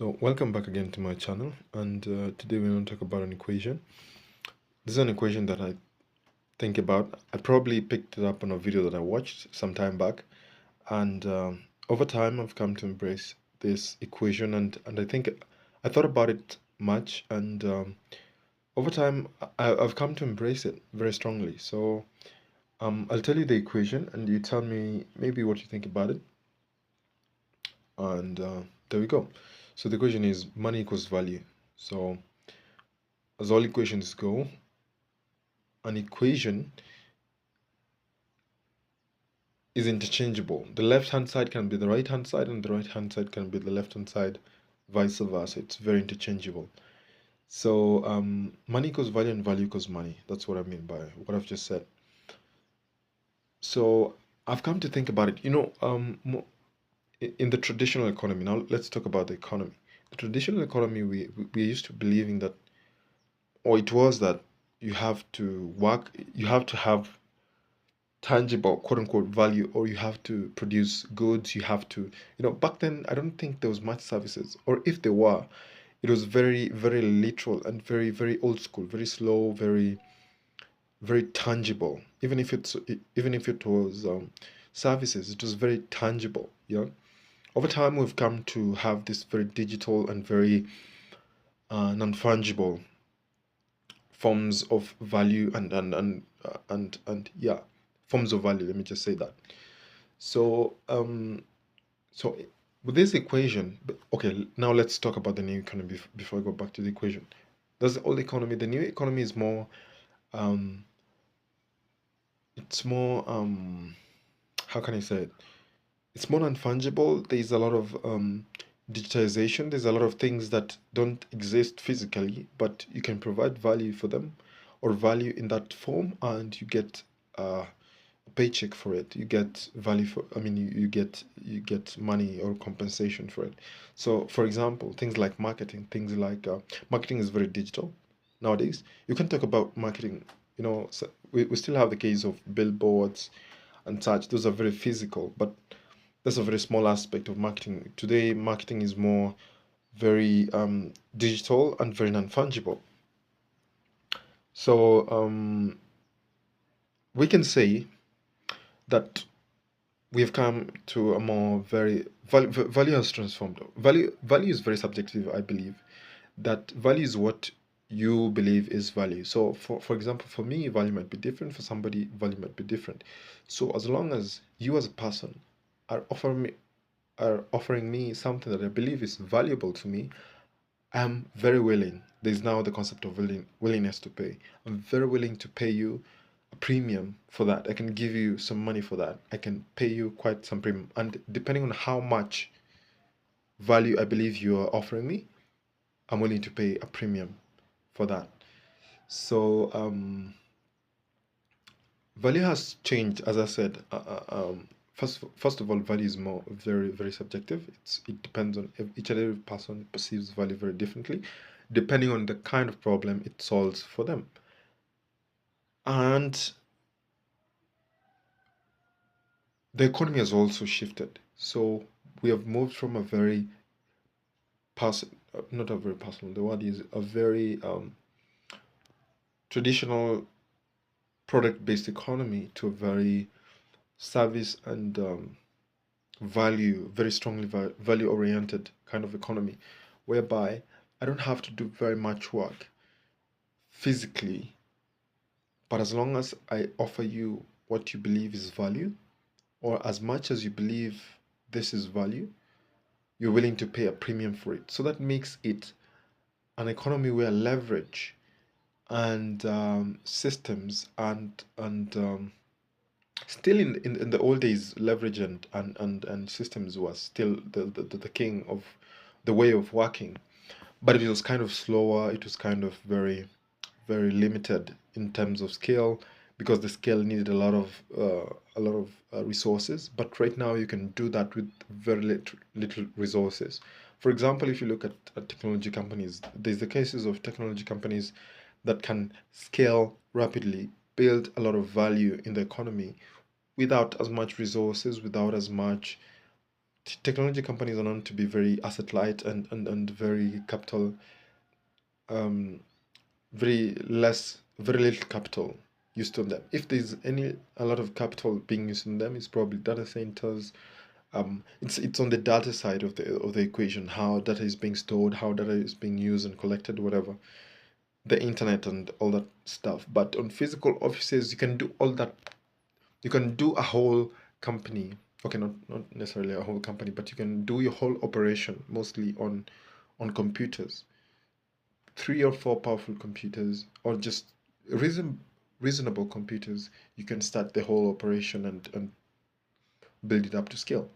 So welcome back again to my channel, and today we're going to talk about an equation. This is an equation that I think about. I probably picked it up on a video that I watched some time back, and over time I've come to embrace this equation, and I think I thought about it much, and over time I've come to embrace it very strongly. So I'll tell you the equation, and you tell me maybe what you think about it, and there we go. So the equation is money equals value. So as all equations go, an equation is interchangeable. The left hand side can be the right hand side, and the right hand side can be the left hand side, vice versa. It's very interchangeable. So money equals value and value equals money. That's what I mean by what I've just said. So I've come to think about it. In the traditional economy, now let's talk about the economy. The traditional economy, we used to believing that, or it was that you have to work, you have to have tangible quote unquote value, or you have to produce goods, you have to, back then I don't think there was much services, or if there were, it was very very literal and very very old school, very slow, very very tangible. Even if it was services, it was very tangible. Yeah, over time we've come to have this very digital and very non-fungible forms of value, and yeah, forms of value, let me just say that. So, so with this equation, okay, now let's talk about the new economy before I go back to the equation. There's the old economy. The new economy is more, um, it's more, how can I say it? It's more non-fungible. There's a lot of digitization. There's a lot of things that don't exist physically, but you can provide value for them, or value in that form, and you get paycheck for it. You get value for, I mean, you get money or compensation for it. So for example, things like marketing, things like marketing is very digital nowadays. You can talk about marketing, so we still have the case of billboards and such. Those are very physical, but that's a very small aspect of marketing today. Marketing is more very digital and very non-fungible. So we can say that we have come to a more very value has transformed. Value is very subjective, I believe. That value is what you believe is value. So for example, for me, value might be different. For somebody, value might be different. So as long as you as a person are offering me something that I believe is valuable to me, I'm very willing. There's now the concept of willingness to pay. I'm very willing to pay you a premium for that. I can give you some money for that. I can pay you quite some premium. And depending on how much value I believe you are offering me, I'm willing to pay a premium for that. So value has changed, as I said. First of all, value is more very very subjective. It depends on each and every person perceives value very differently, depending on the kind of problem it solves for them. And the economy has also shifted. So we have moved from a very person, not a very personal. The word is a very traditional product-based economy to a very service and very strongly value-oriented kind of economy, whereby I don't have to do very much work physically, but as long as I offer you what you believe is value, or as much as you believe this is value, you're willing to pay a premium for it. So that makes it an economy where leverage and systems and still in the old days, leverage and systems was still the king of the way of working, but it was kind of slower. It was kind of very very limited in terms of scale, because the scale needed a lot of resources. But right now you can do that with very little resources. For example, if you look at technology companies, there's the cases of technology companies that can scale rapidly, build a lot of value in the economy without as much resources, without as much technology companies are known to be very asset light and very capital, um, very little capital used on them. If there's a lot of capital being used on them, it's probably data centers. It's on the data side of the equation, how data is being stored, how data is being used and collected, whatever, the internet and all that stuff. But on physical offices, you can do all that. You can do a whole company. Okay, not necessarily a whole company, but you can do your whole operation mostly on computers, 3 or 4 powerful computers, or just reasonable computers. You can start the whole operation and build it up to scale.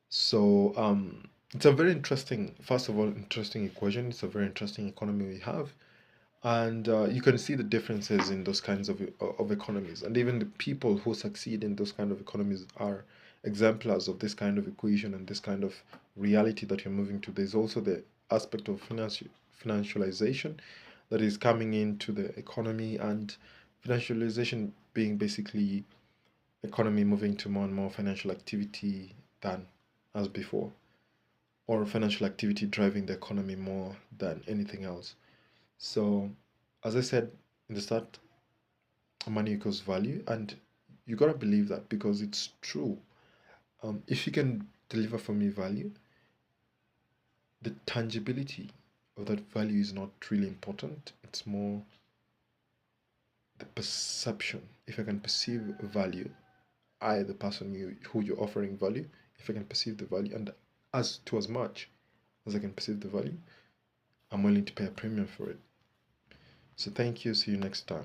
So it's a very interesting, first of all, interesting equation. It's a very interesting economy we have, and you can see the differences in those kinds of economies, and even the people who succeed in those kind of economies are exemplars of this kind of equation and this kind of reality that you're moving to. There's also the aspect of financialization that is coming into the economy, and financialization being basically economy moving to more and more financial activity than as before, or financial activity driving the economy more than anything else. So, as I said in the start, money equals value, and you gotta believe that because it's true. If you can deliver for me value, the tangibility of that value is not really important. It's more the perception. If I can perceive value, I, the person who you're offering value, if I can perceive the value, and as much as I can perceive the value, I'm willing to pay a premium for it. So thank you. See you next time.